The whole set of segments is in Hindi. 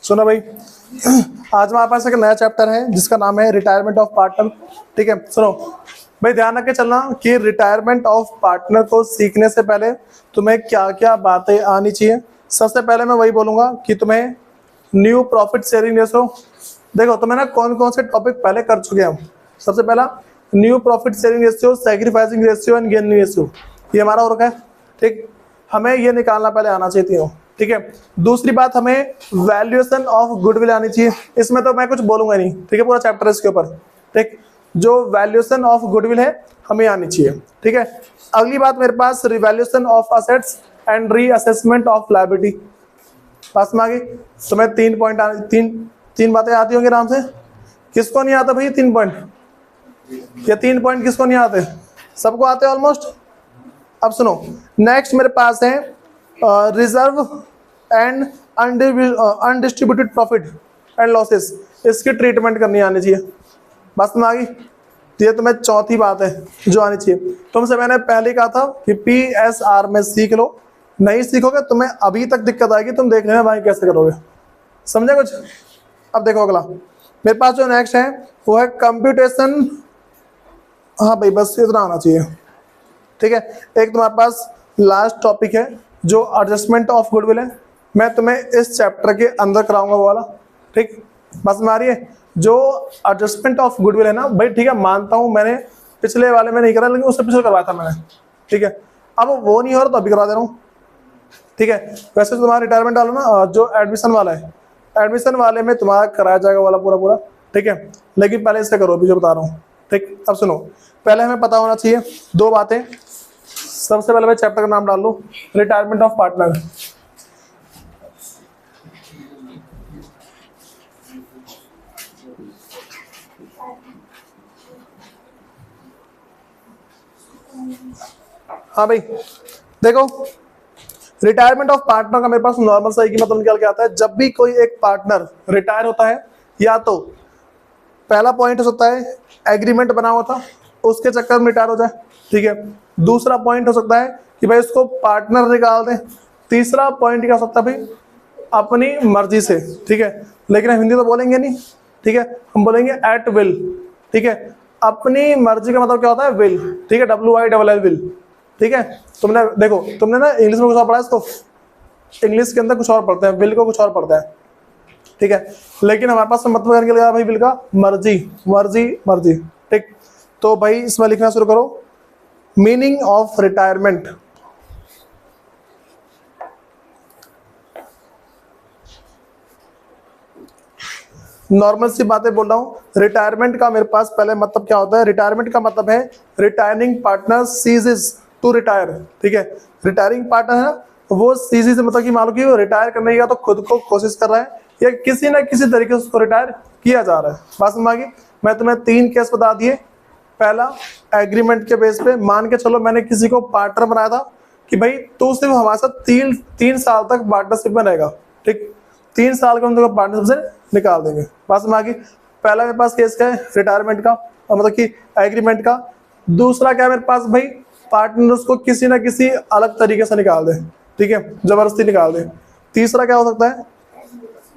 सुनो भाई, आज हमारे पास एक नया चैप्टर है जिसका नाम है रिटायरमेंट ऑफ पार्टनर। ठीक है, सुनो भाई, ध्यान रख के चलना कि रिटायरमेंट ऑफ पार्टनर को सीखने से पहले तुम्हें क्या क्या बातें आनी चाहिए। सबसे पहले मैं वही बोलूंगा कि तुम्हें न्यू प्रॉफिट शेयरिंग रेशो, देखो तुम्हें ना कौन कौन से टॉपिक पहले कर चुके हैं हम। सबसे पहला new profit sharing ratio, sacrificing ratio and gaining ratio, ये हमारा हो रखा है। ठीक, हमें ये निकालना पहले आना चाहिए तीनों। ठीक है, दूसरी बात हमें वैल्यूएशन ऑफ गुडविल आनी चाहिए। इसमें तो मैं कुछ बोलूंगा नहीं, ठीक है, पूरा चैप्टर है इसके ऊपर। ठीक, जो वैल्यूएशन ऑफ गुडविल है हमें आनी चाहिए। ठीक है, अगली बात मेरे पास revaluation of assets and reassessment of liability. पास में आ गई। तुम्हें 3 पॉइंट तीन बातें आती होंगी आराम से। किसको नहीं आता भाई 3 पॉइंट? ये 3 पॉइंट किसको नहीं आते? सबको आते हैं ऑलमोस्ट। अब सुनो, नेक्स्ट मेरे पास है reserve and undistributed profit and losses, इसकी ट्रीटमेंट करनी आनी चाहिए। बस में आ गई। ये तुम्हें चौथी बात है जो आनी चाहिए। तुमसे मैंने पहले कहा था कि PSR में सीख लो, नहीं सीखोगे तुम्हें अभी तक दिक्कत आएगी, तुम देख लेना भाई कैसे करोगे। समझे कुछ? अब देखो अगला मेरे पास जो नेक्स्ट है वो है कंप्यूटेशन। हाँ भाई, बस इतना आना चाहिए। ठीक है, एक तुम्हारे पास लास्ट टॉपिक है जो एडजस्टमेंट ऑफ गुडविल है। मैं तुम्हें इस चैप्टर के अंदर कराऊंगा वो वाला। ठीक, बस में आ रही है। जो एडजस्टमेंट ऑफ गुडविल है ना भाई, ठीक है, मानता हूं मैंने पिछले वाले में नहीं करा, लेकिन उससे पिछले करवाया था मैंने। ठीक है, अब वो नहीं हो रहा तो अभी करवा दे रहा हूँ। ठीक है, वैसे तो तुम्हारा रिटायरमेंट वाला ना जो एडमिशन वाला है, एडमिशन वाले में तुम्हारा कराया जाएगा वाला पूरा पूरा। ठीक है, लेकिन पहले इससे करो, अभी जो बता रहा हूँ। ठीक, अब सुनो, पहले हमें पता होना चाहिए 2 बातें। सबसे पहले मैं चैप्टर का नाम डाल लूं, रिटायरमेंट ऑफ पार्टनर। हाँ भाई, देखो रिटायरमेंट ऑफ पार्टनर का मेरे पास नॉर्मल सही की मतलब निकल के आता है। जब भी कोई एक पार्टनर रिटायर होता है, या तो पहला पॉइंट हो सकता है एग्रीमेंट बना हुआ था उसके चक्कर में रिटायर हो जाए। ठीक है, दूसरा पॉइंट हो सकता है कि भाई इसको पार्टनर निकाल दें। तीसरा पॉइंट क्या हो सकता है भाई, अपनी मर्जी से। ठीक है, लेकिन हम हिंदी तो बोलेंगे नहीं। ठीक है, हम बोलेंगे एट विल। ठीक है, अपनी मर्जी का मतलब क्या होता है? विल। ठीक है, WILL विल। ठीक है, तुमने देखो, तुमने ना इंग्लिश में कुछ और पढ़ा है इसको, इंग्लिश के अंदर कुछ और पढ़ते हैं, विल को कुछ और पढ़ता है। ठीक है, लेकिन हमारे पास मतलब करके लगा भाई विल का मर्जी मर्जी मर्जी। ठीक, तो भाई इसमें लिखना शुरू करो, मीनिंग ऑफ रिटायरमेंट। नॉर्मल सी बातें बोल रहा हूं। रिटायरमेंट का मेरे पास पहले मतलब क्या होता है? रिटायरमेंट का मतलब है retiring partner ceases to retire. ठीक है, रिटायरिंग पार्टनर है ना, वो सीजेस मतलब कि मान लो कि वो रिटायर करने का तो खुद को कोशिश कर रहा है या किसी ना किसी तरीके से उसको रिटायर किया जा रहा है। बात समझ आ गई? मैं तुम्हें 3 केस बता दिए। पहला एग्रीमेंट के बेस पे, मान के चलो मैंने किसी को पार्टनर बनाया था कि भाई तू सिर्फ हमारे साथ 3 साल तक पार्टनरशिप में रहेगा। ठीक, 3 साल के हम तुमको पार्टनरशिप से निकाल देंगे। बात समझ आ गई? पहला मेरे पास केस क्या है? रिटायरमेंट का, मतलब कि एग्रीमेंट का। दूसरा क्या है मेरे पास भाई? पार्टनर उसको किसी ना किसी अलग तरीके से निकाल दे। ठीक है, जबरदस्ती निकाल दे। तीसरा क्या हो सकता है?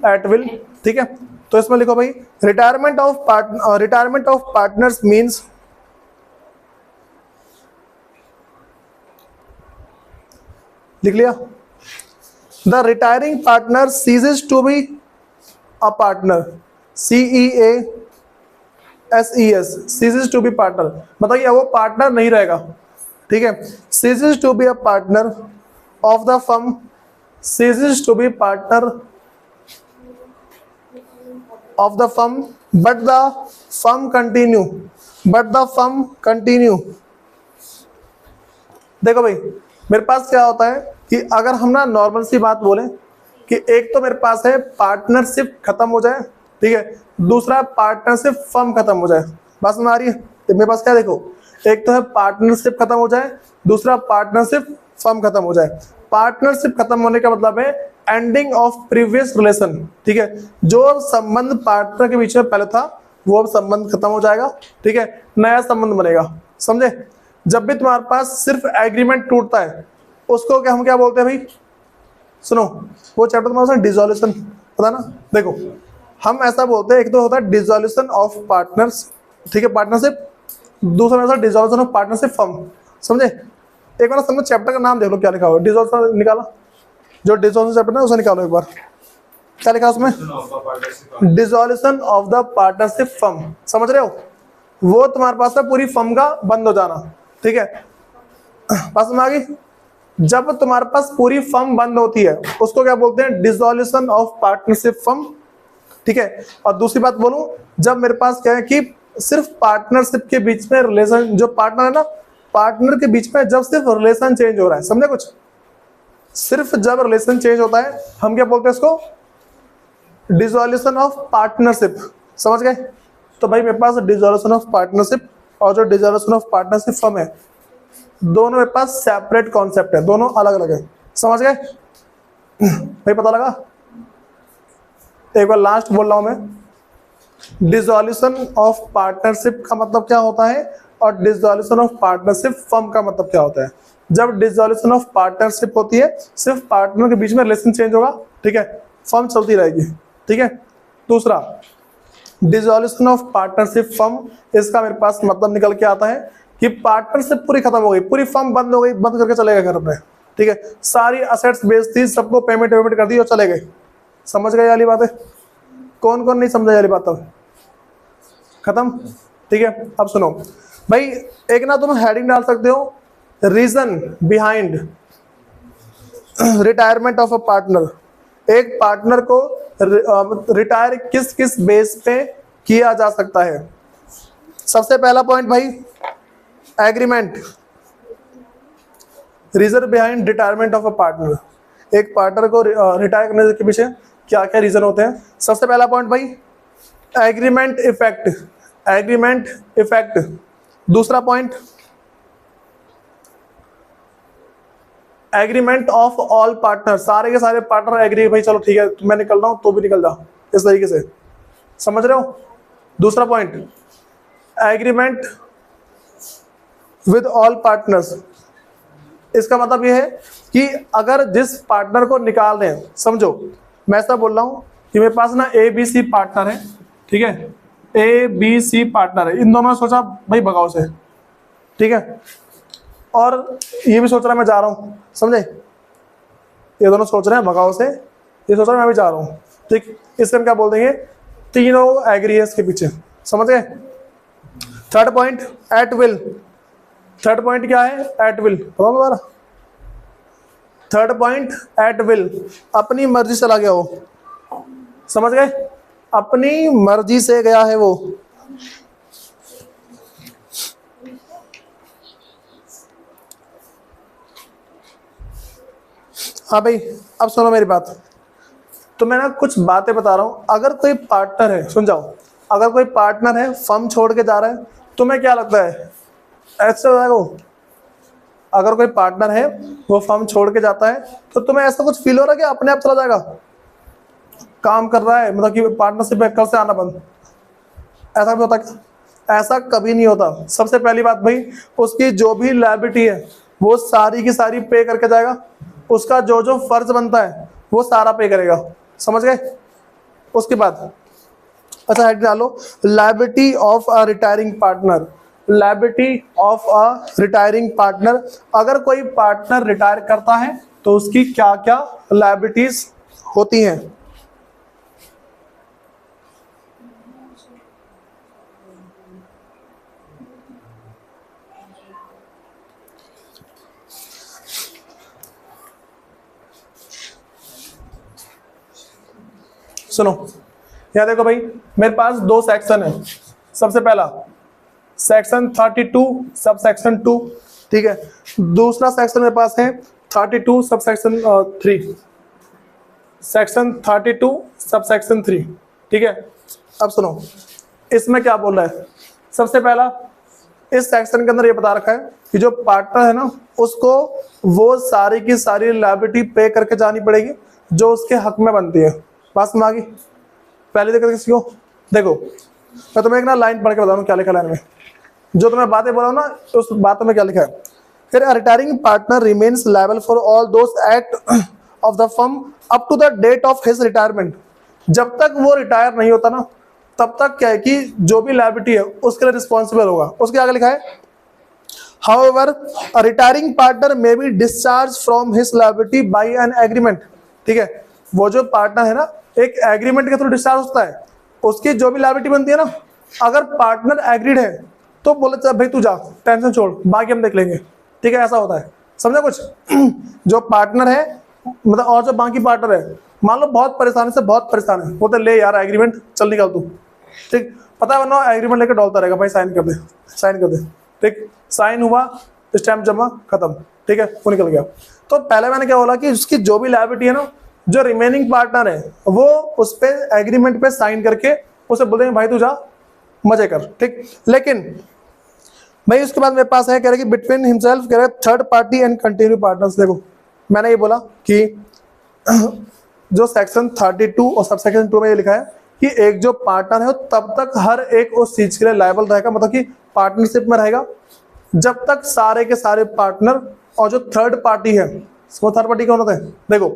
At will. ठीक है, तो इसमें लिखो भाई रिटायरमेंट ऑफ पार्टनर्स मींस लिख लिया, the retiring partner ceases to be a partner, CEASES, ceases to be partner, मतलब ये वो पार्टनर नहीं रहेगा। ठीक है, ceases to be a partner of the firm, ceases to be partner of the firm, but the firm continue। देखो भाई, मेरे पास क्या होता है कि अगर हम ना नॉर्मल सी बात बोलें कि एक तो मेरे पास है पार्टनरशिप खत्म हो जाए। ठीक है, दूसरा पार्टनरशिप फर्म खत्म हो जाए। बात समझ आ रही है? तो मेरे पास क्या देखो, एक तो है पार्टनरशिप खत्म हो जाए, दूसरा पार्टनरशिप फर्म खत्म हो जाए। पार्टनरशिप खत्म होने का मतलब है एंडिंग ऑफ प्रीवियस रिलेशन। ठीक है, जो संबंध पार्टनर के बीच में पहले था वो अब संबंध खत्म हो जाएगा। ठीक है, नया संबंध बनेगा। समझे? जब भी तुम्हारे पास सिर्फ एग्रीमेंट टूटता है उसको क्या हम क्या बोलते हैं भाई? सुनो, वो चैप्टर तुम्हारे डिसोल्यूशन, पता ना। देखो हम ऐसा बोलते हैं, एक तो होता है डिसोल्यूशन ऑफ पार्टनर्स, ठीक है, पार्टनरशिप, दूसरा होता है डिसोल्यूशन ऑफ पार्टनरशिप फर्म। समझे? एक बार समझो चैप्टर का नाम देख लो क्या लिखा हुआ है, डिसोल्यूशन निकाला, जो डिसोल्यूशन चैप्टर है उसे निकालो एक बार, क्या लिखा उसमें, dissolution of the partnership firm. समझ रहे हो? वो तुम्हारे पास है पूरी फर्म का बंद हो जाना, ठीक है, पास में आ गई। जब तुम्हारे पास पूरी फर्म बंद होती है उसको क्या बोलते हैं, डिसोल्यूशन ऑफ पार्टनरशिप फर्म, ठीक है। और दूसरी बात बोलूं, जब मेरे पास क्या है कि सिर्फ पार्टनरशिप के बीच में रिलेशन, जो पार्टनर है ना, पार्टनर के बीच में जब सिर्फ रिलेशन चेंज हो रहा है, समझे कुछ, सिर्फ जब रिलेशन चेंज होता है हम क्या बोलते हैं इसको, डिसोल्यूशन ऑफ पार्टनरशिप। समझ गए? तो भाई मेरे पास डिसोल्यूशन ऑफ पार्टनरशिप और जो डिसोल्यूशन ऑफ पार्टनरशिप फर्म है, दोनों मेरे पास सेपरेट कॉन्सेप्ट है, दोनों अलग अलग है। समझ गए भाई? पता लगा? एक बार लास्ट बोल रहा हूं मैं, डिसोल्यूशन ऑफ पार्टनरशिप का मतलब क्या होता है और डिसोल्यूशन ऑफ पार्टनरशिप फर्म का मतलब क्या होता है। जब डिसोल्यूशन ऑफ पार्टनरशिप होती है सिर्फ पार्टनर के बीच में रिलेशन चेंज होगा, ठीक है, फर्म चलती रहेगी, ठीक है। दूसरा डिसोल्यूशन ऑफ पार्टनरशिप फर्म, इसका मेरे पास मतलब निकल के आता है कि पार्टनरशिप पूरी खत्म हो गई, पूरी फर्म बंद हो गई, बंद करके चले गए घर पे, ठीक है, सारी असेट्स बेच दी, सबको पेमेंट कर दी और चले गए। समझ गए वाली बात है? कौन कौन नहीं समझा वाली बात? अब खत्म, ठीक है। अब सुनो भाई, एक ना तुम हेडिंग डाल सकते हो, reason behind retirement of a partner. एक पार्टनर को रिटायर किस किस बेस पे किया जा सकता है। सबसे पहला पॉइंट भाई, agreement, reason behind retirement of a partner. एक पार्टनर को रिटायर करने के पीछे क्या क्या रीजन होते हैं। सबसे पहला पॉइंट भाई, एग्रीमेंट इफेक्ट, एग्रीमेंट इफेक्ट। दूसरा point, agreement of all partner, सारे के सारे पार्टनर एग्री, भाई चलो ठीक है मैं निकल रहा हूं तो भी निकल जा, इस तरीके से। समझ रहे हो? दूसरा point, agreement with all partners. इसका मतलब यह है कि अगर जिस पार्टनर को निकाल रहे हैं, समझो मैं ऐसा बोल रहा हूं कि मेरे पास ना ABC पार्टनर है, ठीक है, ABC पार्टनर है, इन दोनों ने सोचा भाई भगाओ से, ठीक है, और ये भी सोच रहा है मैं जा रहा हूं, समझे, ये दोनों सोच रहे हैं भगाओ से, ये सोच रहा है मैं भी जा रहा हूं, ठीक। इससे हम क्या बोल देंगे, तीनों एग्री है इसके पीछे। समझ गए? Third point, at will. Third point क्या है? At will. दोबारा थर्ड पॉइंट, एट विल, अपनी मर्जी चला गया वो। समझ गए? अपनी मर्जी से गया है वो। हाँ भाई, अब सुनो मेरी बात, तो मैं ना कुछ बातें बता रहा हूं। अगर कोई पार्टनर है, सुन जाओ, अगर कोई पार्टनर है फर्म छोड़ के जा रहा है, तुम्हें क्या लगता है ऐसे हो जाएगा वो? अगर कोई पार्टनर है वो फर्म छोड़ के जाता है तो तुम्हें ऐसा कुछ फील हो रहा है कि अपने आप चला जाएगा, काम कर रहा है, मतलब कि पार्टनरशिप में कल से आना बंद, ऐसा भी होता क्या? ऐसा कभी नहीं होता। सबसे पहली बात भाई, उसकी जो भी लायबिलिटी है वो सारी की सारी पे करके जाएगा, उसका जो जो फर्ज बनता है वो सारा पे करेगा। समझ गए? उसके बाद अच्छा हेड डालो, liability of a retiring partner. Liability of a retiring partner, अगर कोई पार्टनर रिटायर करता है तो उसकी क्या क्या लायबिलिटीज होती हैं। सुनो यहाँ देखो भाई, मेरे पास दो सेक्शन है। सबसे पहला सेक्शन 32 सब सेक्शन 2, ठीक है। दूसरा सेक्शन मेरे पास है 32 sub section 3, section 32 sub section 3, ठीक है। अब सुनो इसमें क्या बोल रहा है। सबसे पहला इस सेक्शन के अंदर ये बता रखा है कि जो पार्टनर है ना, उसको वो सारी की सारी लायबिलिटी पे करके जानी पड़ेगी जो उसके हक में बनती है। बात समझ आ गई? पहले देखो किसी को, देखो मैं तुम्हें एक ना लाइन पढ़ के बता दूं क्या लिखा लाइन में, जो तुम्हें बातें बोला ना उस बातों में क्या लिखा है। फिर retiring partner remains liable for all those act of the firm up to the date of his retirement. जब तक वो रिटायर नहीं होता ना, तब तक क्या है कि जो भी लायबिलिटी है उसके लिए रिस्पॉन्सिबल होगा। उसके आगे लिखा है However, a retiring partner may be discharged from his liability by an agreement। ठीक है, वो जो पार्टनर है ना, एक एग्रीमेंट के थ्रू डिस्चार्ज होता है। उसकी जो भी लायबिलिटी बनती है ना, अगर पार्टनर एग्रीड है तो बोले चल भाई तू जा, टेंशन छोड़, बाकी हम देख लेंगे। ठीक है, ऐसा होता है, समझे कुछ? जो पार्टनर है मतलब, और जो बाकी पार्टनर है, मान लो बहुत परेशानी से बहुत परेशान है, वो तो ले यार एग्रीमेंट, चल निकल तू। ठीक, पता है वरना एग्रीमेंट लेकर डॉलता रहेगा, भाई साइन कर दे, साइन कर दे। ठीक, साइन हुआ, स्टैम्प जमा, खत्म। ठीक है, वो निकल गया। तो पहले मैंने क्या बोला कि उसकी जो भी लायबिलिटी है ना, जो रिमेनिंग पार्टनर है वो उस पे एग्रीमेंट पे साइन करके उसे बोल देंगे भाई तू जा, मजे कर। ठीक, लेकिन भाई उसके बाद मेरे पास है, कह रहे कि बिटवीन हिमसेल्फ, कह रहे third party and continue partners. देखो मैंने ये बोला कि जो सेक्शन 32 और सब सेक्शन 2 में ये लिखा है कि एक जो पार्टनर है तब तक हर एक उस चीज के लिए लायबल रहेगा, मतलब कि पार्टनरशिप में रहेगा जब तक सारे के सारे पार्टनर और जो थर्ड पार्टी है, वो थर्ड पार्टी कौन होता है? देखो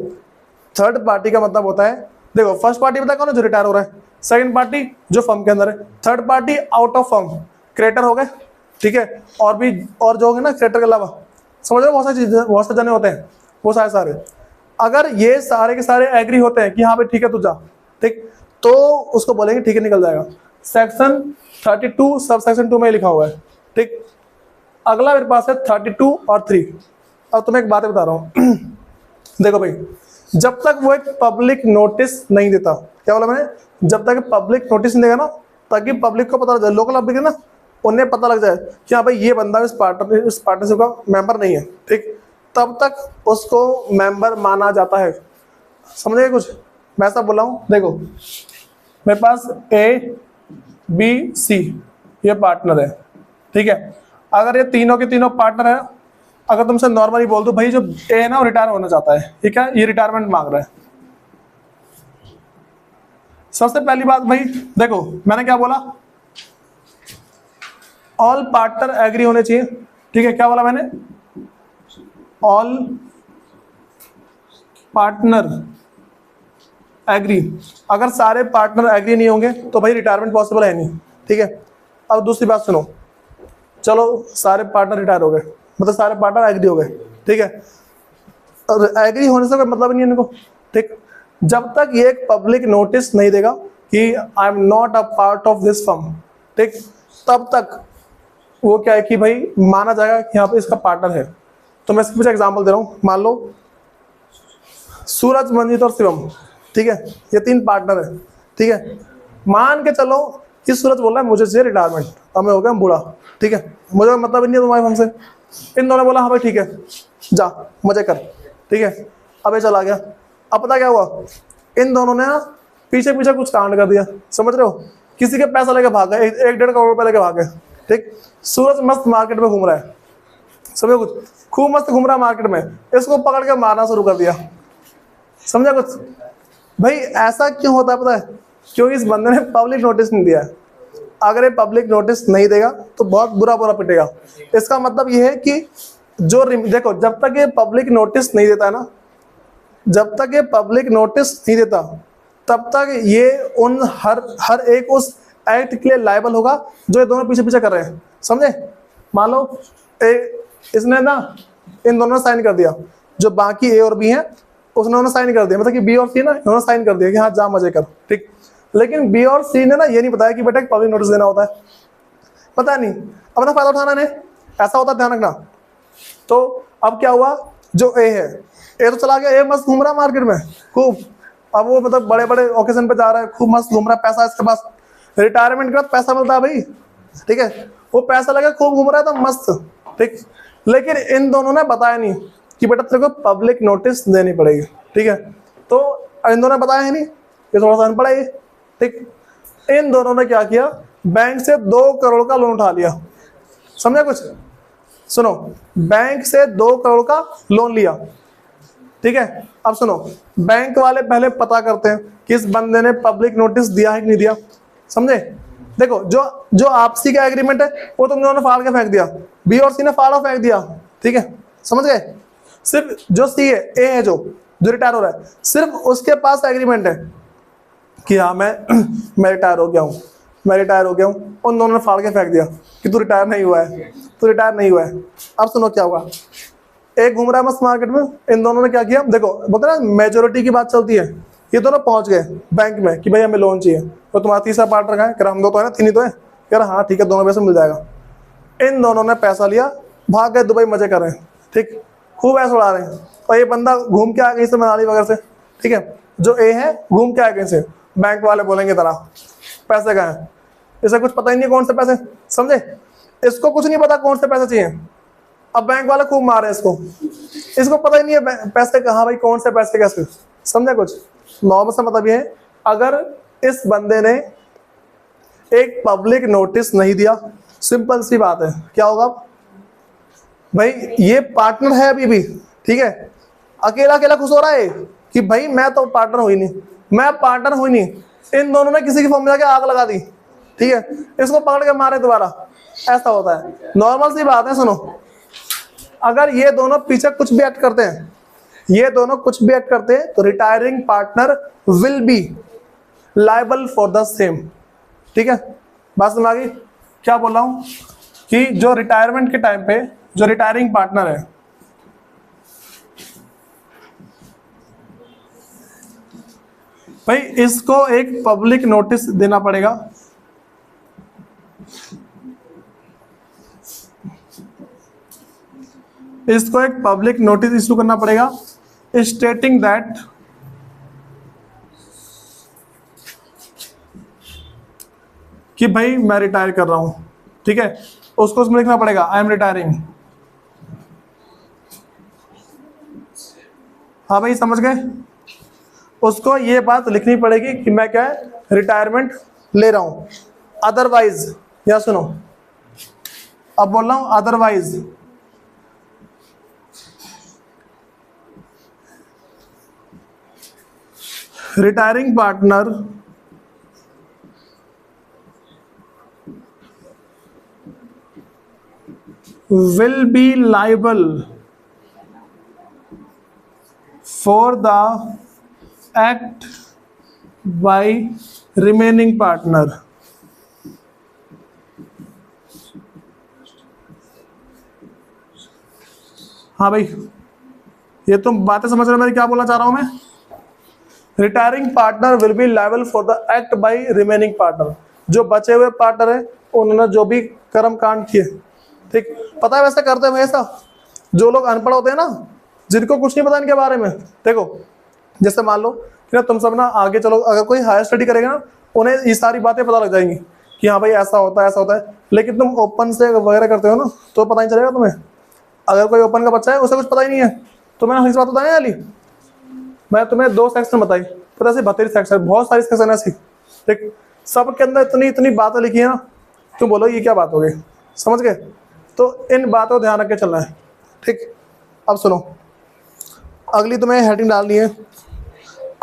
थर्ड पार्टी का मतलब होता है, देखो फर्स्ट पार्टी पता है कौन है? जो रिटायर हो रहा है। सेकंड पार्टी जो फर्म के अंदर है। Third party out of firm, creditor हो गए। ठीक है, और भी और जो होंगे ना क्रेडिटर के अलावा, समझ रहे हो, बहुत सारी चीजें, बहुत से जने होते हैं, वो सारे अगर ये सारे के सारे एग्री होते हैं कि हाँ भाई ठीक है तू जा, ठीक, तो उसको बोलेंगे ठीक है निकल जाएगा। सेक्शन 32 सब सेक्शन 2 में लिखा हुआ है। ठीक, अगला मेरे पास है 32 और 3। अब तुम्हें एक बात बता रहा हूँ देखो भाई, जब तक वो एक पब्लिक नोटिस नहीं देता, क्या बोला मैंने? जब तक पब्लिक नोटिस नहीं देगा ना, ताकि पब्लिक को पता लग जाए, लोकल पब्लिक है ना, उन्हें पता लग जाए कि हाँ भाई ये बंदा इस पार्टनरशिप का मेंबर नहीं है, ठीक, तब तक उसको मेंबर माना जाता है। समझे कुछ? मैं ऐसा बोला हूँ, देखो मेरे पास A, B, C ये पार्टनर है। ठीक है, अगर ये तीनों के तीनों पार्टनर है, अगर तुमसे नॉर्मली बोल दो भाई जो ए है ना वो रिटायर होना चाहता है, ठीक है, ये रिटायरमेंट मांग रहा है। सबसे पहली बात भाई देखो मैंने क्या बोला, ऑल पार्टनर एग्री होने चाहिए। ठीक है, क्या बोला मैंने? All partner agree. अगर सारे पार्टनर एग्री नहीं होंगे तो भाई रिटायरमेंट पॉसिबल है नहीं। ठीक है, अब दूसरी बात सुनो, चलो सारे पार्टनर रिटायर हो गए, मतलब सारे पार्टनर एग्री हो गए। ठीक है, और एग्री होने से कोई मतलब नहीं है इनको। ठीक, जब तक ये एक पब्लिक नोटिस नहीं देगा कि I am not a part of this firm, ठीक, तब तक वो क्या है कि भाई माना जाएगा कि यहाँ पे इसका पार्टनर है। तो मैं इसके पीछे एग्जाम्पल दे रहा हूँ। मान लो सूरज, मंजीत और शिवम, ठीक है, ये तीन पार्टनर है। ठीक है, मान के चलो कि सूरज बोल रहा है मुझे चाहिए रिटायरमेंट, अब मैं हो गया बूढ़ा, ठीक है, मुझे मतलब नहीं है तुम्हारे हमसे। इन दोनों बोला हाँ भाई ठीक है जा मजे कर, ठीक है, अब ये चला गया। अब पता क्या हुआ, इन दोनों ने ना पीछे पीछे कुछ कांड कर दिया, समझ रहे हो, किसी के पैसा लेके भाग गए, 1-1.5 करोड़ रुपए लेके भाग गए। ठीक, सूरज मस्त मार्केट में घूम रहा है, समझो कुछ, खूब मस्त घूम रहा है मार्केट में, इसको पकड़ के मारना शुरू कर दिया, समझा कुछ? भाई ऐसा क्यों होता है पता है? क्योंकि इस बंदे ने पब्लिक नोटिस नहीं दिया है। अगर ये पब्लिक नोटिस नहीं देगा तो बहुत बुरा पिटेगा। इसका मतलब ये है कि जो देखो जब तक ये पब्लिक नोटिस नहीं देता है ना, जब तक ये पब्लिक नोटिस नहीं देता तब तक ये उन हर एक उस एक्ट के लिए लायबल होगा जो ये दोनों पीछे पीछे कर रहे हैं, समझे? मान लो इसने ना इन दोनों ने साइन कर दिया, जो बाकी ए और बी हैं उसने साइन कर दिया, मतलब कि बी और सी ना इन्होंने साइन कर दिया कि हाँ जा मजे कर, ठीक, लेकिन बी और सी ने ना ये नहीं बताया कि बेटा पब्लिक नोटिस देना होता है, पता नहीं, अपना फायदा उठाना ने, ऐसा होता है, ध्यान रखना। तो अब क्या हुआ, जो ए है, ए तो चला गया, ए मस्त घूम रहा है मार्केट में खूब, अब वो मतलब बड़े बड़े ओकेजन पे जा रहा है, खूब मस्त घूम रहा है, पैसा इसके पास, रिटायरमेंट के बाद पैसा मिलता है भाई, ठीक है, वो पैसा लगा खूब घूम रहा है तो मस्त, ठीक, लेकिन इन दोनों ने बताया नहीं कि बेटा तेरे को पब्लिक नोटिस देनी पड़ेगी, ठीक है, तो इन दोनों ने बताया है नहीं, ये थोड़ा सा अनपढ़ है, ठीक, इन दोनों ने क्या किया, बैंक से 2 करोड़ का लोन उठा लिया, समझा कुछ? सुनो, बैंक से 2 करोड़ का लोन लिया, ठीक है, अब सुनो, बैंक वाले पहले पता करते हैं कि इस बंदे ने पब्लिक नोटिस दिया है कि नहीं दिया, समझे? देखो जो आपसी का एग्रीमेंट है वो तुम दोनों ने फाड़ के फेंक दिया, बी और सी ने फाड़ा फेंक दिया, ठीक है, समझ गए? सिर्फ जो सी है, ए है जो रिटायर हो रहा है, सिर्फ उसके पास एग्रीमेंट है, कि हाँ मैं रिटायर हो गया हूँ, मैं रिटायर हो गया हूँ, उन दोनों ने फाड़ के फेंक दिया कि तू रिटायर नहीं हुआ है, तू रिटायर नहीं हुआ है। अब सुनो क्या हुआ, एक घूम रहा है मस्त मार्केट में, इन दोनों ने क्या किया, देखो बोलते ना मेजोरिटी की बात चलती है, ये दोनों पहुंच गए बैंक में कि भाई हमें लोन चाहिए, तो तुम्हारा तीसरा पार्टनर कहाँ है, कह रहा हम दो तो है ना, तीन ही तो है, कह रहा हाँ ठीक है दोनों पैसे मिल जाएगा। इन दोनों ने पैसा लिया, भाग गए दुबई, मजे कर रहे हैं, ठीक, खूब ऐसे उड़ा रहे हैं। और ये बंदा घूम के आ गई से मनाली वगैरह से, ठीक है, जो ए है घूम के आ गए से, बैंक वाले बोलेंगे तरह पैसे कहाँ हैं, इसे कुछ पता ही नहीं कौन से पैसे, समझे, इसको कुछ नहीं पता कौन से पैसे चाहिए। अब बैंक वाले खूब मारे इसको पता ही नहीं है पैसे कहाँ, भाई कौन से पैसे कैसे, समझे कुछ। नॉर्मल सा मतलब ये है, अगर इस बंदे ने एक पब्लिक नोटिस नहीं दिया, सिंपल सी बात है, क्या होगा भाई, ये पार्टनर है अभी भी, ठीक है, अकेला अकेला खुश हो रहा है कि भाई मैं तो पार्टनर हुई नहीं, मैं पार्टनर हुई नहीं, इन दोनों ने किसी की फॉर्म में जाके आग लगा दी, ठीक है, इसको पकड़ के मारे दोबारा, ऐसा होता है। नॉर्मल सी बात है, सुनो, अगर ये दोनों पीछे कुछ भी एक्ट करते हैं, ये दोनों कुछ भी एक्ट करते हैं, तो retiring partner will be liable for the same, ठीक है। बात समझ आ गई क्या बोल रहा हूं, कि जो रिटायरमेंट के टाइम पे जो रिटायरिंग पार्टनर है, भाई इसको एक पब्लिक नोटिस देना पड़ेगा, इसको एक पब्लिक नोटिस इशू करना पड़ेगा स्टेटिंग दैट कि भाई मैं रिटायर कर रहा हूं, ठीक है, उसको उसमें लिखना पड़ेगा आई एम रिटायरिंग। हाँ भाई समझ गए, उसको ये बात लिखनी पड़ेगी कि मैं क्या है रिटायरमेंट ले रहा हूं। अदरवाइज, या सुनो अब बोल रहा हूं, otherwise retiring partner will be liable for the act by remaining partner। हाँ भाई, ये तुम बातें समझ रहे हो मेरी क्या बोलना चाह रहा हूं मैं। Retiring partner will be liable for the act by remaining partner, जो बचे हुए पार्टनर है उन्होंने जो भी कर्म कांड किए, ठीक, पता है वैसे करते हैं ऐसा, जो लोग अनपढ़ होते हैं ना, जिनको कुछ नहीं पता इनके बारे में, देखो जैसे मान लो कि ना तुम सब ना आगे चलो, अगर कोई हायर स्टडी करेगा ना, उन्हें ये सारी बातें पता लग जाएंगी कि हाँ भाई ऐसा होता है ऐसा होता है, लेकिन तुम ओपन से वगैरह करते हो ना तो पता नहीं चलेगा तुम्हें। अगर कोई ओपन का बच्चा है उसे कुछ पता ही नहीं है, तो मैंने इस बात बताया वाली, मैं तुम्हें 2 सेक्शन बताई, पता ऐसे 32 सेक्शन, बहुत सारी सेक्शन ऐसी, ठीक, सबके अंदर इतनी इतनी बातें लिखी है ना, तुम बोलो ये क्या बात हो गई, समझ गए। तो इन बातों को ध्यान रख के चलना है, ठीक। अब सुनो, अगली तुम्हें हेडिंग डालनी है,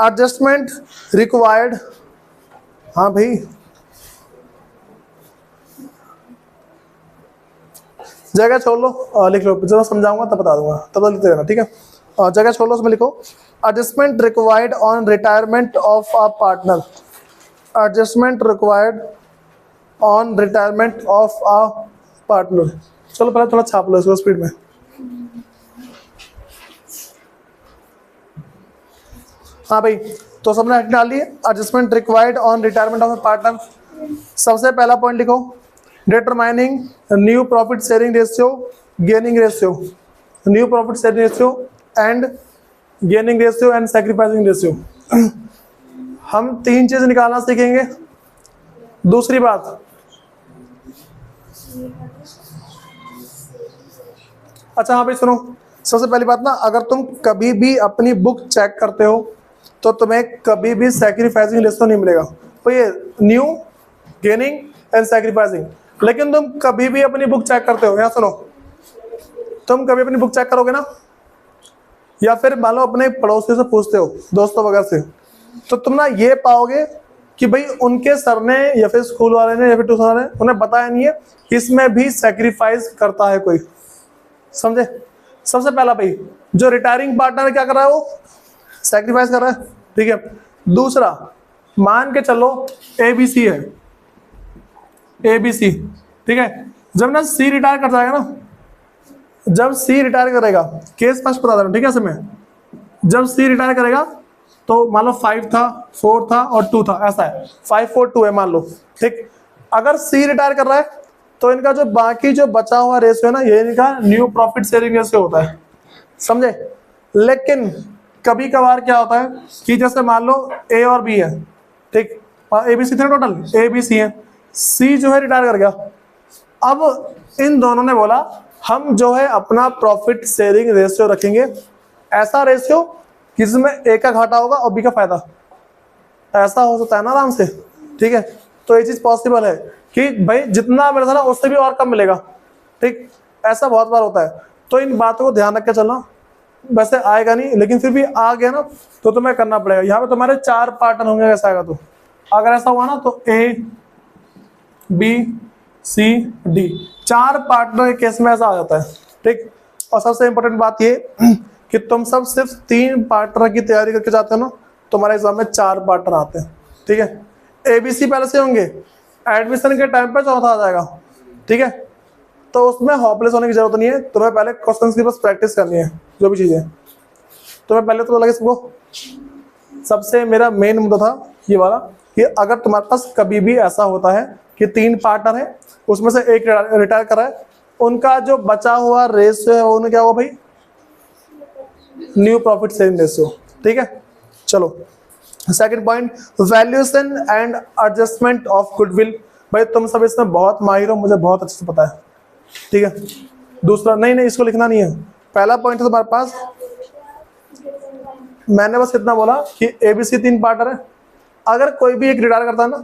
एडजस्टमेंट रिक्वायर्ड। हाँ भाई, जगह छोड़ लो, लिख लो, जब समझाऊंगा तब बता दूंगा, तब लिखते रहना, ठीक है। जगह छोड़ लो, उसमें लिखो adjustment required on retirement of a partner, adjustment required on retirement of a partner. चलो पहले थोड़ा छाप लो इसको स्पीड में। हाँ भाई, तो सबने हेडिंग डाल ली, adjustment required on retirement of a partner. सबसे पहला पॉइंट लिखो, determining new profit sharing ratio, gaining ratio, new profit sharing ratio and gaining ratio and sacrificing ratio. हम 3 चीज निकालना सीखेंगे। दूसरी बात, अच्छा हाँ भाई सुनो, सबसे पहली बात ना, अगर तुम कभी भी अपनी बुक चेक करते हो तो तुम्हें कभी भी सैक्रिफाइसिंग रेशियो नहीं मिलेगा, तो ये न्यू, गेनिंग एंड सैक्रिफाइसिंग। लेकिन तुम कभी भी अपनी बुक चेक करते हो, यहाँ सुनो, तुम कभी अपनी बुक चेक करोगे ना, या फिर मान लो अपने पड़ोसियों से पूछते हो, दोस्तों वगैरह से, तो तुम ना ये पाओगे कि भाई उनके सर ने या फिर स्कूल वाले ने या फिर ट्यूशन वाले ने उन्हें बताया नहीं है कि इसमें भी सैक्रिफाइस करता है कोई, समझे। सबसे पहला भाई जो रिटायरिंग पार्टनर क्या कर रहा है, वो सैक्रिफाइस कर रहा है, ठीक है। दूसरा, मान के चलो ABC है, ABC, ठीक है। जब ना C रिटायर कर जाएगा ना, जब C रिटायर करेगा, केस फर्स्ट बता रहा हूं, ठीक है समय, जब C रिटायर करेगा तो मान लो 5 था, 4 था और 2 था, ऐसा है 5 4 2 है मान लो, ठीक। अगर C रिटायर कर रहा है तो इनका जो बाकी जो बचा हुआ रेशियो है ना, ये इनका न्यू प्रॉफिट शेयरिंग रेशियो होता है, समझे। लेकिन कभी कभार क्या होता है कि जैसे मान लो A और B है, ठीक, और ABC थे टोटल, ABC है, C जो है रिटायर कर गया। अब इन दोनों ने बोला हम जो है अपना प्रॉफिट शेयरिंग रेशियो रखेंगे, ऐसा रेशियो जिसमें A का घाटा होगा और B का फायदा, ऐसा हो सकता है ना आराम से, ठीक है। तो ये चीज पॉसिबल है कि भाई जितना मिला था ना उससे भी और कम मिलेगा, ठीक, ऐसा बहुत बार होता है। तो इन बातों को ध्यान रख के चलना। वैसे आएगा नहीं, लेकिन फिर भी आ गया ना तो तुम्हें करना पड़ेगा। यहाँ पे तुम्हारे 4 पार्टनर होंगे, ऐसा आएगा तो अगर ऐसा हुआ ना तो A B C D 4 partner के केस में ऐसा आ जाता है, ठीक। और सबसे इंपॉर्टेंट बात ये कि तुम सब सिर्फ 3 पार्टनर की तैयारी करके जाते हो ना, तुम्हारे एग्जाम में 4 पार्टनर आते हैं, ठीक है। ABC पहले से होंगे, एडमिशन के टाइम पे चौथा आ जाएगा, ठीक है। तो उसमें होपलेस होने की जरूरत नहीं है, तुम्हें पहले क्वेश्चन की बस प्रैक्टिस करनी है, जो भी चीजें तुम्हें पहले तो लगे सबको। सबसे मेरा मेन मुद्दा था ये वाला कि अगर तुम्हारे पास कभी भी ऐसा होता है कि 3 पार्टनर है, उसमें से एक रिटायर करा है, उनका जो बचा हुआ रेशियो है उन्हें क्या हुआ भाई, न्यू प्रॉफिट शेयरिंग रेशियो, ठीक है। चलो second point, valuation and adjustment of goodwill. भाई तुम सब इसमें बहुत माहिर हो, मुझे बहुत अच्छे से पता है, ठीक है। दूसरा नहीं, इसको लिखना नहीं है। पहला पॉइंट है तुम्हारे पास, मैंने बस इतना बोला कि ABC 3 पार्टनर है, अगर कोई भी एक रिटायर करता है ना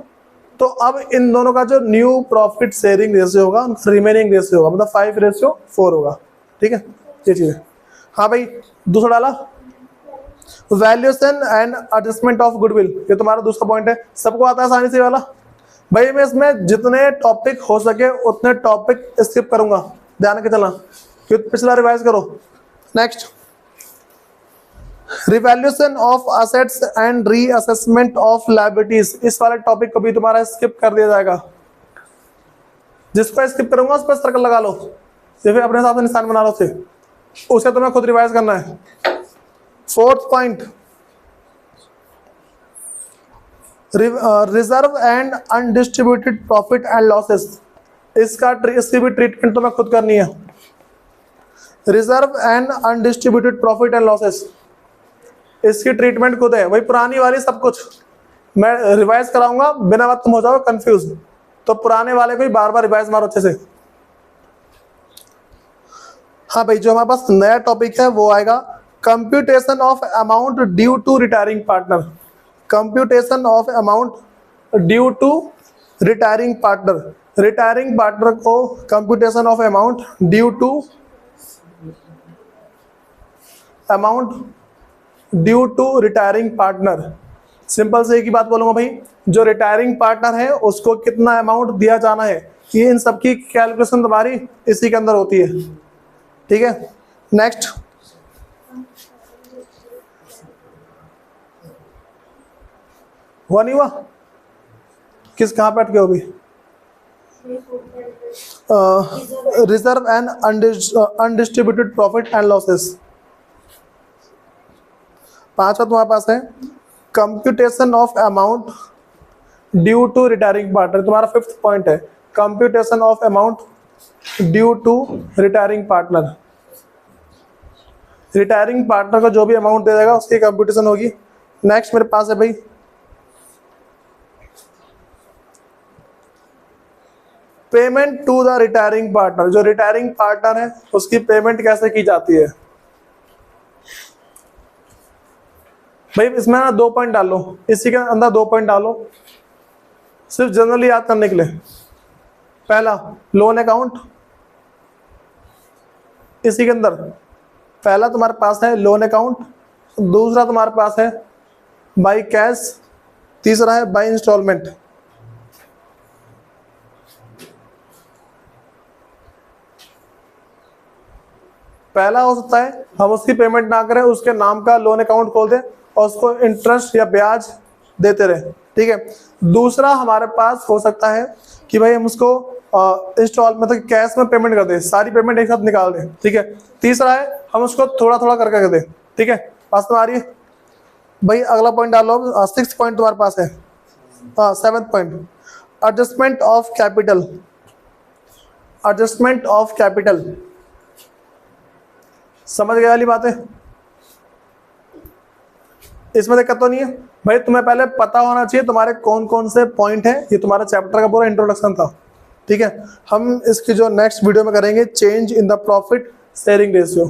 तो अब इन दोनों का जो न्यू प्रॉफिट शेयरिंग रेशियो होगा, रिमेनिंग रेशियो होगा, मतलब 5:4 होगा, ठीक है। ये चीज है। हाँ भाई, दूसरा डाला valuation and adjustment of goodwill, ये तुम्हारा दूसरा पॉइंट है। सबको आता है आसानी से वाला। भाई मैं इसमें जितने टॉपिक हो सके उतने टॉपिक स्किप करूंगा, ध्यान रख के चलना, क्योंकि पिछला रिवाइज करो। Next, revaluation of assets and reassessment of liabilities, इस वाले टॉपिक को भी तुम्हारा स्किप कर दिया जाएगा। जिसको स्किप करूंगा उस पर सर्कल लगा लो, फिर अपने हिसाब से निशान बना लो, फिर उसे तुम्हें खुद रिवाइज करना है। Fourth point, reserve and undistributed profit and losses, इसकी भी ट्रीटमेंट तुम्हें खुद करनी है। Reserve and undistributed profit and losses, इसकी ट्रीटमेंट खुद है। वही पुरानी वाली सब कुछ मैं रिवाइज कराऊंगा, बिना बात तुम हो जाओ कंफ्यूज, तो पुराने वाले को ही बार बार रिवाइज मारो अच्छे से। हाँ भाई, जो हमारे पास नया टॉपिक है वो आएगा computation of amount due to retiring partner. Computation of amount due to retiring partner, retiring partner को computation of amount due to retiring partner. Simple से एक ही बात बोलूंगा भाई, जो रिटायरिंग पार्टनर है उसको कितना अमाउंट दिया जाना है, ये इन सबकी कैलकुलेशन तुम्हारी इसी के अंदर होती है, ठीक है। नेक्स्ट, हुआ नहीं हुआ, कहाँ पे अटके हो अभी? Reserve and undistributed profit and losses. पांचवा तुम्हारे पास है computation of amount due to retiring partner, तुम्हारा फिफ्थ पॉइंट है computation of amount due to retiring partner. Retiring partner को जो भी अमाउंट दे देगा उसकी कंप्यूटेशन होगी। नेक्स्ट मेरे पास है भाई payment to the retiring partner, जो रिटायरिंग पार्टनर है उसकी पेमेंट कैसे की जाती है। भाई इसमें ना 2 पॉइंट डालो, इसी के अंदर 2 पॉइंट डालो सिर्फ जनरली याद करने के लिए। पहला लोन अकाउंट, इसी के अंदर पहला तुम्हारे पास है लोन अकाउंट, दूसरा तुम्हारे पास है बाई कैश, तीसरा है बाई इंस्टॉलमेंट। पहला हो सकता है हम उसकी पेमेंट ना करें, उसके नाम का लोन अकाउंट खोल दें और उसको इंटरेस्ट या ब्याज देते रहे, ठीक है। दूसरा हमारे पास हो सकता है कि भाई हम उसको इंस्टॉल मतलब कैश में पेमेंट कर दें, सारी पेमेंट एक साथ निकाल दें, ठीक है। तीसरा है हम उसको थोड़ा थोड़ा करके कर दें, ठीक है। पास में आ रही है भाई, अगला पॉइंट डालो। 6th पॉइंट तुम्हारे पास है, 7th point, adjustment of capital. Adjustment of capital समझ गए वाली बात है, इसमें दिक्कत तो नहीं है भाई। तुम्हें पहले पता होना चाहिए तुम्हारे कौन कौन से पॉइंट है, ये तुम्हारा चैप्टर का पूरा इंट्रोडक्शन था, ठीक है। हम इसकी जो नेक्स्ट वीडियो में करेंगे change in the profit sharing ratio.